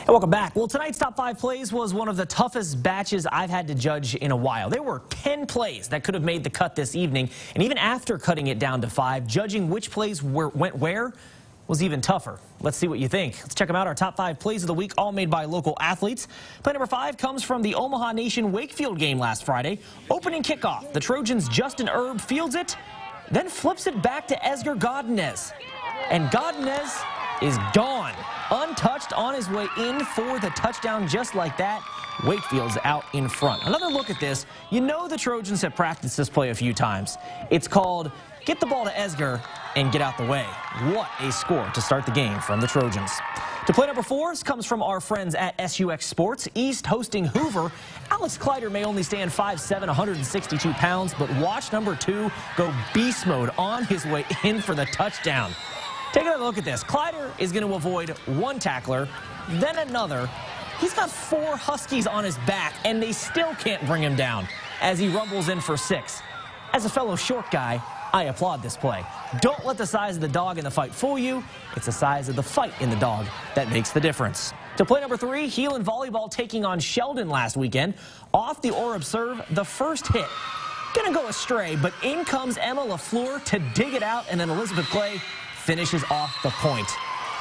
And welcome back. Well, tonight's top 5 plays was one of the toughest batches I've had to judge in a while. There were 10 plays that could have made the cut this evening, and even after cutting it down to 5, judging which plays went where was even tougher. Let's see what you think. Let's check them out. Our top 5 plays of the week, all made by local athletes. Play number 5 comes from the Omaha Nation Wakefield game last Friday. Opening kickoff, the Trojans' Justin Erb fields it, then flips it back to Esger Godinez. And Godinez is gone, untouched on his way in for the touchdown. Just like that, Wakefield's out in front. Another look at this. You know the Trojans have practiced this play a few times. It's called get the ball to Esger and get out the way. What a score to start the game from the Trojans. To play number 4 comes from our friends at SUX Sports. East hosting Hoover. Alex Kleider may only stand 5'7", 162 pounds, but watch number 2 go beast mode on his way in for the touchdown. Take another look at this. Kleider is going to avoid one tackler, then another. He's got 4 Huskies on his back, and they still can't bring him down as he rumbles in for 6. As a fellow short guy, I applaud this play. Don't let the size of the dog in the fight fool you. It's the size of the fight in the dog that makes the difference. To play number 3, Heelan Volleyball taking on Sheldon last weekend. Off the Orab serve, the first hit. Gonna go astray, but in comes Emma LaFleur to dig it out, and then Elizabeth Clay finishes off the point.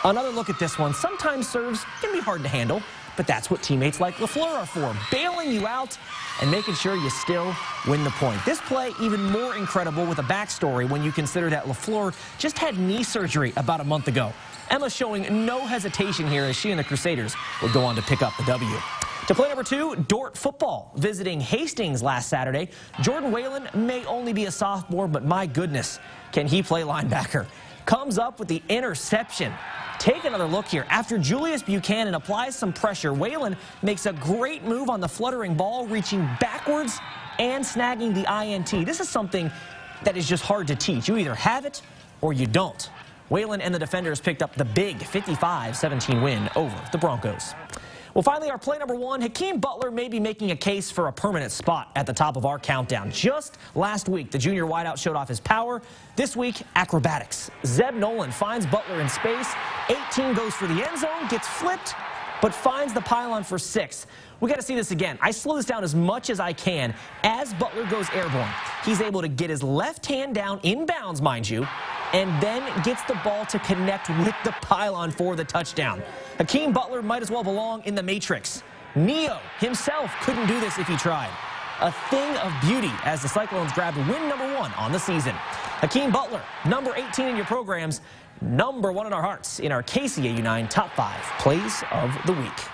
Another look at this one. Sometimes serves can be hard to handle, but that's what teammates like LaFleur are for, bailing you out and making sure you still win the point. This play even more incredible with a backstory when you consider that LaFleur just had knee surgery about a month ago. Emma showing no hesitation here as she and the Crusaders will go on to pick up the W. To play number 2, Dort football visiting Hastings last Saturday. Jordan Whalen may only be a sophomore, but my goodness, can he play linebacker? Comes up with the interception. Take another look here. After Julius Buchanan applies some pressure, Whalen makes a great move on the fluttering ball, reaching backwards and snagging the INT. This is something that is just hard to teach. You either have it or you don't. Whalen and the defenders picked up the big 55-17 win over the Broncos. Well, finally, our play number 1, Hakeem Butler may be making a case for a permanent spot at the top of our countdown. Just last week, the junior wideout showed off his power. This week, acrobatics. Zeb Nolan finds Butler in space. 18 goes for the end zone, gets flipped, but finds the pylon for 6. We got to see this again. I slow this down as much as I can. As Butler goes airborne, he's able to get his left hand down in bounds, mind you, and then gets the ball to connect with the pylon for the touchdown. Hakeem Butler might as well belong in the Matrix. Neo himself couldn't do this if he tried. A thing of beauty as the Cyclones grabbed win number 1 on the season. Hakeem Butler, number 18 in your programs, number 1 in our hearts in our KCAU 9 Top 5 Plays of the Week.